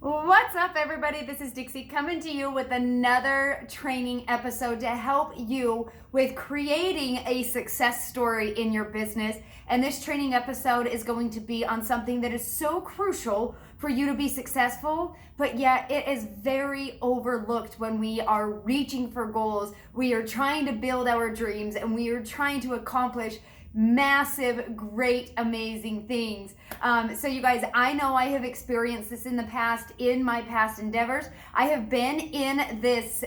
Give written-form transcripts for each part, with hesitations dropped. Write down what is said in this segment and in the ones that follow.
What's up, everybody? This is Dixie coming to you with another training episode to help you with creating a success story in your business. And this training episode is going to be on something that is so crucial for you to be successful, but yet it is very overlooked when we are reaching for goals. We are trying to build our dreams and we are trying to accomplish massive, great, amazing things. So you guys, I know I have experienced this in the past, in my past endeavors. I have been in this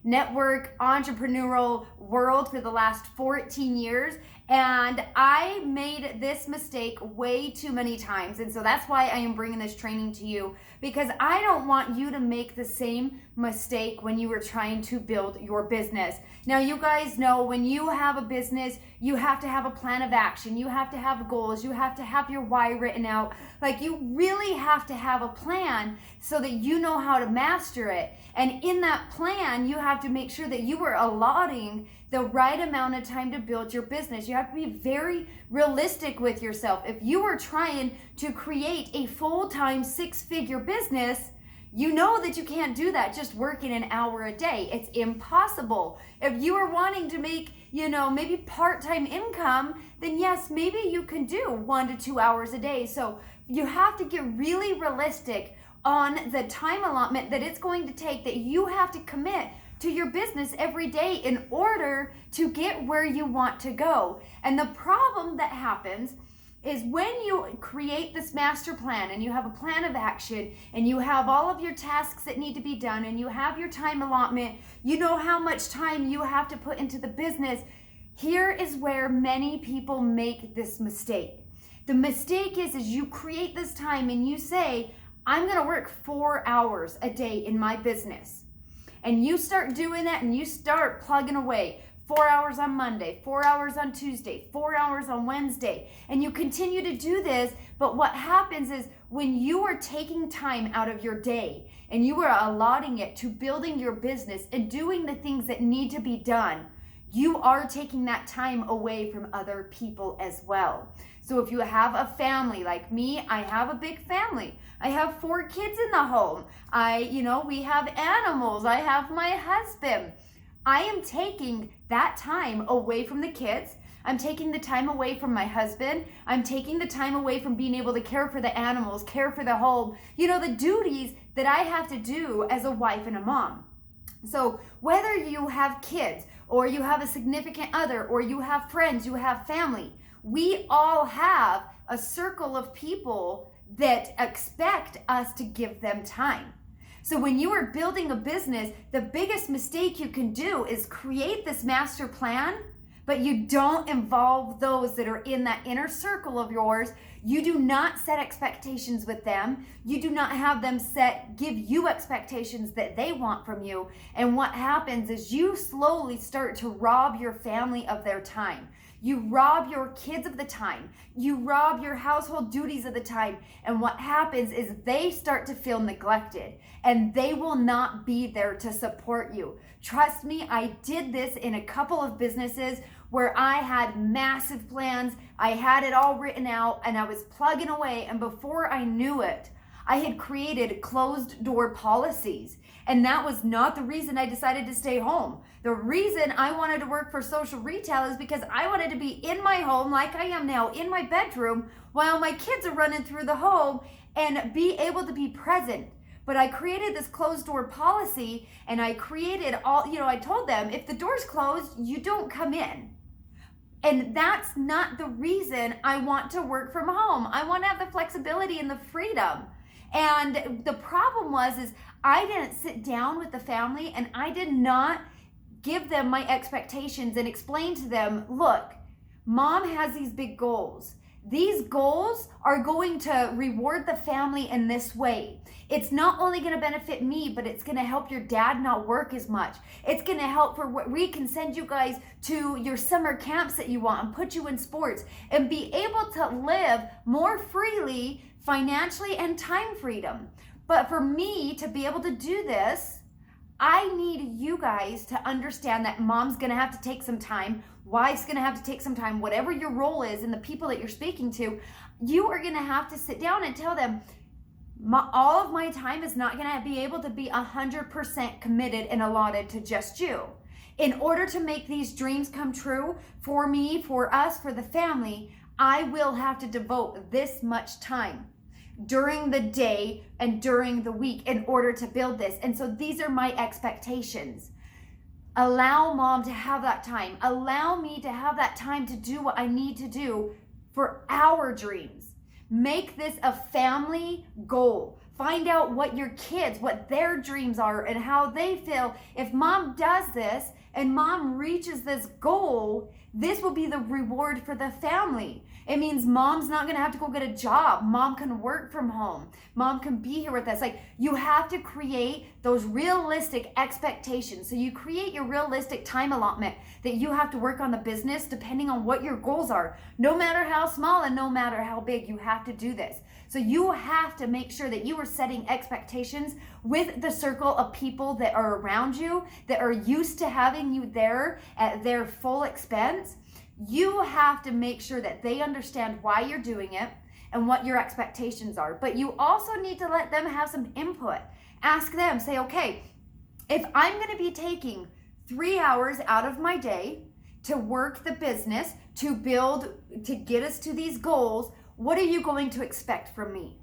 network entrepreneurial world for the last 14 years, and I made this mistake way too many times. And so that's why I am bringing this training to you, because I don't want you to make the same mistake when you are trying to build your business. Now, you guys know when you have a business, you have to have a plan of action. You have to have goals. You have to have your why written out. Like, you really have to have a plan so that you know how to master it. And in that plan, you have to make sure that you are allotting the right amount of time to build your business. You have to be very realistic with yourself. If you are trying to create a full-time 6-figure business, you know that you can't do that just working an hour a day. It's impossible. If you are wanting to make, maybe part-time income, then yes, maybe you can do 1 to 2 hours a day. So you have to get really realistic on the time allotment that it's going to take, that you have to commit to your business every day in order to get where you want to go. And the problem that happens is when you create this master plan and you have a plan of action and you have all of your tasks that need to be done and you have your time allotment, you know how much time you have to put into the business. Here is where many people make this mistake. The mistake is you create this time and you say, I'm gonna work 4 hours a day in my business. And you start doing that and you start plugging away. 4 hours on Monday, 4 hours on Tuesday, 4 hours on Wednesday. And you continue to do this, but what happens is when you are taking time out of your day and you are allotting it to building your business and doing the things that need to be done, you are taking that time away from other people as well. So if you have a family like me, I have a big family. I have 4 kids in the home. We have animals. I have my husband. I am taking that time away from the kids. I'm taking the time away from my husband. I'm taking the time away from being able to care for the animals, care for the home, the duties that I have to do as a wife and a mom. So whether you have kids or you have a significant other or you have friends, you have family, we all have a circle of people that expect us to give them time. So when you are building a business, the biggest mistake you can do is create this master plan, but you don't involve those that are in that inner circle of yours. You do not set expectations with them. You do not have them give you expectations that they want from you. And what happens is you slowly start to rob your family of their time. You rob your kids of the time. You rob your household duties of the time. And what happens is they start to feel neglected and they will not be there to support you. Trust me, I did this in a couple of businesses where I had massive plans. I had it all written out and I was plugging away. And before I knew it, I had created closed door policies. And that was not the reason I decided to stay home. The reason I wanted to work for Social Retail is because I wanted to be in my home like I am now, in my bedroom, while my kids are running through the home, and be able to be present. But I created this closed door policy and I created I told them, if the door's closed, you don't come in. And that's not the reason I want to work from home. I want to have the flexibility and the freedom. And the problem is I didn't sit down with the family and I did not give them my expectations and explain to them, look, mom has these big goals. These goals are going to reward the family in this way. It's not only going to benefit me, but it's going to help your dad not work as much. It's going to help we can send you guys to your summer camps that you want and put you in sports and be able to live more freely financially and time freedom. But for me to be able to do this, I need you guys to understand that mom's going to have to take some time, wife's going to have to take some time, whatever your role is and the people that you're speaking to, you are going to have to sit down and tell them, All of my time is not going to be able to be 100% committed and allotted to just you. In order to make these dreams come true for me, for us, for the family, I will have to devote this much time during the day and during the week in order to build this. And so these are my expectations. Allow mom to have that time. Allow me to have that time to do what I need to do for our dreams. Make this a family goal. Find out what your kids, what their dreams are and how they feel. If mom does this and mom reaches this goal, this will be the reward for the family. It means mom's not going to have to go get a job. Mom can work from home. Mom can be here with us. Like, you have to create those realistic expectations. So you create your realistic time allotment that you have to work on the business depending on what your goals are. No matter how small and no matter how big, you have to do this. So you have to make sure that you are setting expectations with the circle of people that are around you, that are used to having you there at their full expense. You have to make sure that they understand why you're doing it and what your expectations are. But you also need to let them have some input. Ask them, say, okay, if I'm going to be taking 3 hours out of my day to work the business, to build, to get us to these goals, what are you going to expect from me?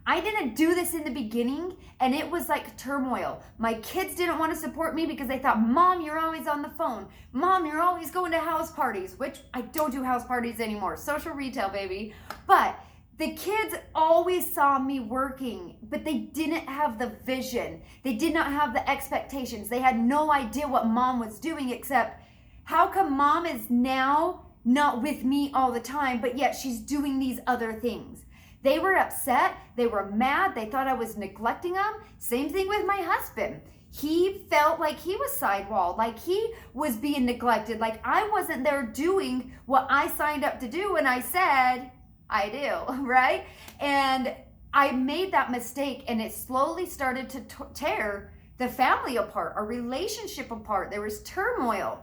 I didn't do this in the beginning and it was like turmoil. My kids didn't want to support me because they thought, Mom, you're always on the phone. Mom, you're always going to house parties, which I don't do house parties anymore. Social retail, baby. But the kids always saw me working, but they didn't have the vision. They did not have the expectations. They had no idea what mom was doing except, how come mom is now not with me all the time, but yet she's doing these other things? They were upset, they were mad, they thought I was neglecting them. Same thing with my husband. He felt like he was sidewalled, like he was being neglected, like I wasn't there doing what I signed up to do and I said, I do, right? And I made that mistake and it slowly started to tear the family apart, our relationship apart. There was turmoil.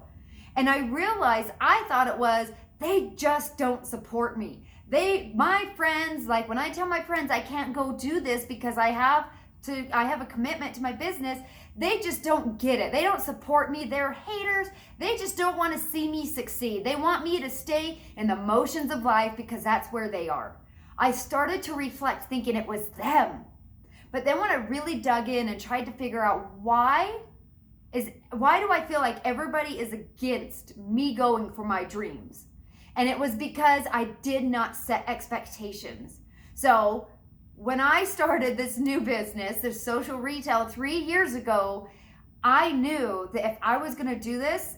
And I realized, I thought it was, they just don't support me. My friends, like when I tell my friends I can't go do this because I have a commitment to my business, they just don't get it. They don't support me. They're haters. They just don't want to see me succeed. They want me to stay in the motions of life because that's where they are. I started to reflect thinking it was them. But then when I really dug in and tried to figure out why do I feel like everybody is against me going for my dreams? And it was because I did not set expectations. So when I started this new business, this social retail 3 years ago, I knew that if I was going to do this,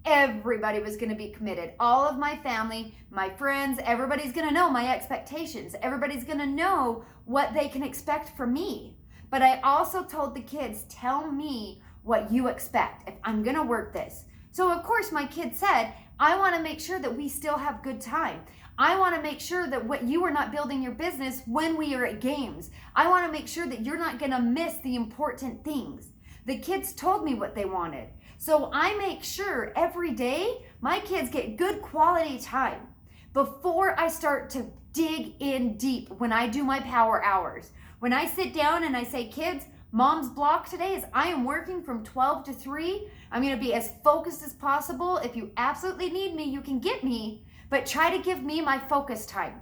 everybody was going to be committed. All of my family, my friends, everybody's going to know my expectations. Everybody's going to know what they can expect from me. But I also told the kids, tell me what you expect if I'm going to work this. So of course my kids said, I want to make sure that we still have good time. I want to make sure that what you are not building your business when we are at games. I want to make sure that you're not going to miss the important things. The kids told me what they wanted. So I make sure every day my kids get good quality time before I start to dig in deep when I do my power hours. When I sit down and I say, kids, mom's block today is I am working from 12 to 3. I'm going to be as focused as possible. If you absolutely need me, you can get me, but try to give me my focus time.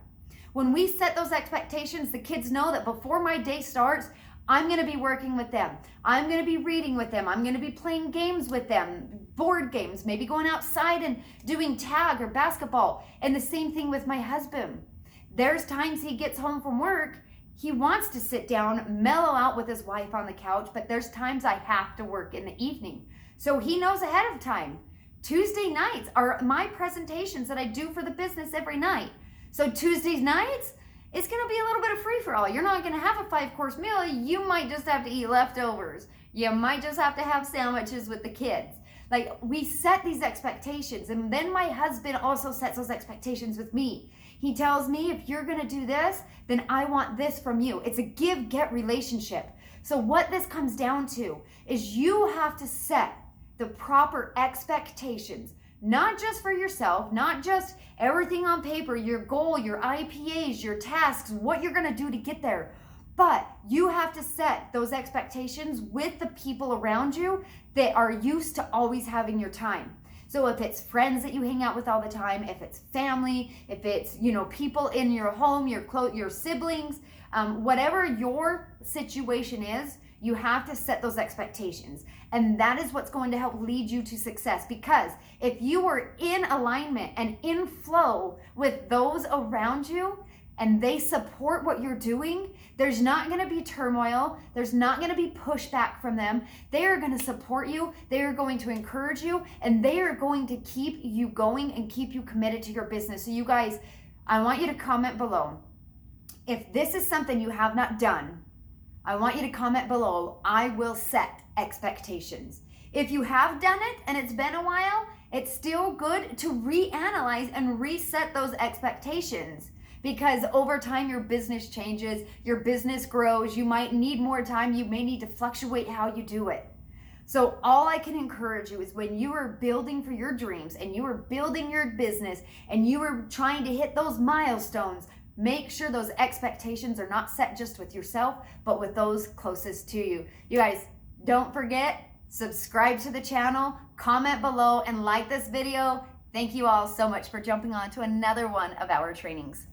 When we set those expectations, the kids know that before my day starts, I'm going to be working with them. I'm going to be reading with them. I'm going to be playing games with them, board games, maybe going outside and doing tag or basketball. And the same thing with my husband. There's times he gets home from work, he wants to sit down, mellow out with his wife on the couch, but there's times I have to work in the evening. So he knows ahead of time. Tuesday nights are my presentations that I do for the business every night. So Tuesday nights, it's going to be a little bit of free-for-all. You're not going to have a 5-course meal. You might just have to eat leftovers. You might just have to have sandwiches with the kids. Like, we set these expectations, and then my husband also sets those expectations with me. He tells me, if you're going to do this, then I want this from you. It's a give-get relationship. So what this comes down to is you have to set the proper expectations, not just for yourself, not just everything on paper, your goal, your IPAs, your tasks, what you're going to do to get there, But you have to set those expectations with the people around you that are used to always having your time. So if it's friends that you hang out with all the time, if it's family, if it's, people in your home, your siblings, whatever your situation is, you have to set those expectations. And that is what's going to help lead you to success. Because if you are in alignment and in flow with those around you, and they support what you're doing, there's not going to be turmoil. There's not going to be pushback from them. They are going to support you. They are going to encourage you, and they are going to keep you going and keep you committed to your business. So you guys, I want you to comment below. If this is something you have not done, I want you to comment below, I will set expectations. If you have done it and it's been a while, it's still good to reanalyze and reset those expectations. Because over time, your business changes, your business grows, you might need more time, you may need to fluctuate how you do it. So all I can encourage you is when you are building for your dreams and you are building your business and you are trying to hit those milestones, make sure those expectations are not set just with yourself, but with those closest to you. You guys, don't forget, subscribe to the channel, comment below, and like this video. Thank you all so much for jumping on to another one of our trainings.